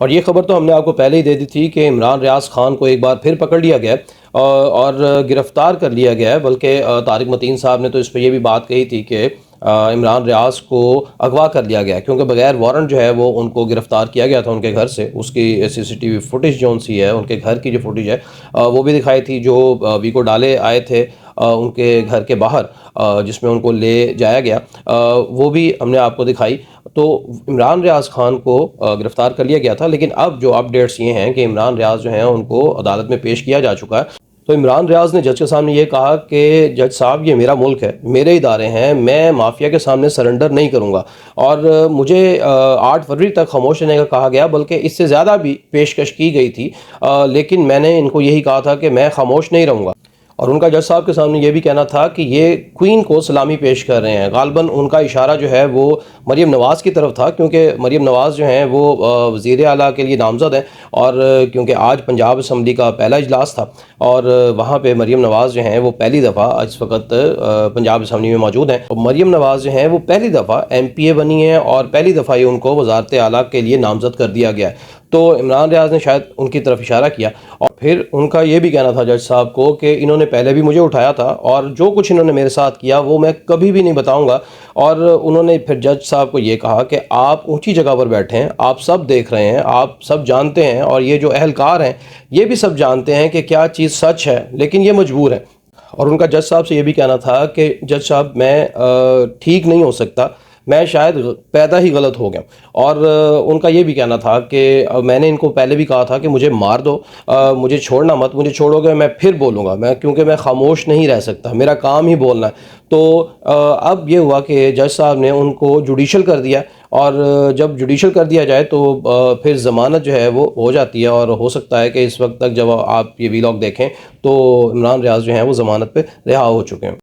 اور یہ خبر تو ہم نے آپ کو پہلے ہی دے دی تھی کہ عمران ریاض خان کو ایک بار پھر پکڑ لیا گیا ہے اور گرفتار کر لیا گیا ہے، بلکہ طارق متین صاحب نے تو اس پہ یہ بھی بات کہی تھی کہ عمران ریاض کو اغوا کر لیا گیا ہے، کیونکہ بغیر وارنٹ جو ہے وہ ان کو گرفتار کیا گیا تھا ان کے گھر سے۔ اس کی سی سی ٹی وی فوٹیج جو سی ہے، ان کے گھر کی جو فوٹیج ہے وہ بھی دکھائی تھی، جو ویکو ڈالے آئے تھے ان کے گھر کے باہر، جس میں ان کو لے جایا گیا، وہ بھی ہم نے آپ کو دکھائی۔ تو عمران ریاض خان کو گرفتار کر لیا گیا تھا، لیکن اب جو اپڈیٹس یہ ہیں کہ عمران ریاض جو ہیں ان کو عدالت میں پیش کیا جا چکا ہے۔ تو عمران ریاض نے جج کے سامنے یہ کہا کہ جج صاحب، یہ میرا ملک ہے، میرے ادارے ہیں، میں مافیا کے سامنے سرنڈر نہیں کروں گا، اور مجھے 8 فروری تک خاموش رہنے کا کہا گیا، بلکہ اس سے زیادہ بھی پیشکش کی گئی تھی، لیکن میں نے ان کو یہی کہا تھا کہ میں خاموش نہیں رہوں گا۔ اور ان کا جج صاحب کے سامنے یہ بھی کہنا تھا کہ یہ کوئین کو سلامی پیش کر رہے ہیں۔ غالباً ان کا اشارہ جو ہے وہ مریم نواز کی طرف تھا، کیونکہ مریم نواز جو ہیں وہ وزیر اعلیٰ کے لیے نامزد ہیں، اور کیونکہ آج پنجاب اسمبلی کا پہلا اجلاس تھا، اور وہاں پہ مریم نواز جو ہیں وہ پہلی دفعہ اس وقت پنجاب اسمبلی میں موجود ہیں۔ اور مریم نواز جو ہیں وہ پہلی دفعہ ایم پی اے بنی ہیں، اور پہلی دفعہ ہی ان کو وزارت اعلیٰ کے لیے نامزد کر دیا گیا ہے۔ تو عمران ریاض نے شاید ان کی طرف اشارہ کیا، اور پھر ان کا یہ بھی کہنا تھا جج صاحب کو کہ انہوں نے پہلے بھی مجھے اٹھایا تھا، اور جو کچھ انہوں نے میرے ساتھ کیا وہ میں کبھی بھی نہیں بتاؤں گا۔ اور انہوں نے پھر جج صاحب کو یہ کہا کہ آپ اونچی جگہ پر بیٹھے ہیں، آپ سب دیکھ رہے ہیں، آپ سب جانتے ہیں، اور یہ جو اہلکار ہیں یہ بھی سب جانتے ہیں کہ کیا چیز سچ ہے، لیکن یہ مجبور ہے۔ اور ان کا جج صاحب سے یہ بھی کہنا تھا کہ جج صاحب، میں ٹھیک نہیں ہو سکتا، میں شاید پیدا ہی غلط ہو گیا۔ اور ان کا یہ بھی کہنا تھا کہ میں نے ان کو پہلے بھی کہا تھا کہ مجھے مار دو، مجھے چھوڑنا مت، مجھے چھوڑو گے میں پھر بولوں گا، کیونکہ میں خاموش نہیں رہ سکتا، میرا کام ہی بولنا ہے۔ تو اب یہ ہوا کہ جج صاحب نے ان کو جوڈیشل کر دیا، اور جب جوڈیشل کر دیا جائے تو پھر ضمانت جو ہے وہ ہو جاتی ہے، اور ہو سکتا ہے کہ اس وقت تک جب آپ یہ ویلاگ دیکھیں تو عمران ریاض جو ہیں وہ ضمانت پہ رہا ہو چکے ہیں۔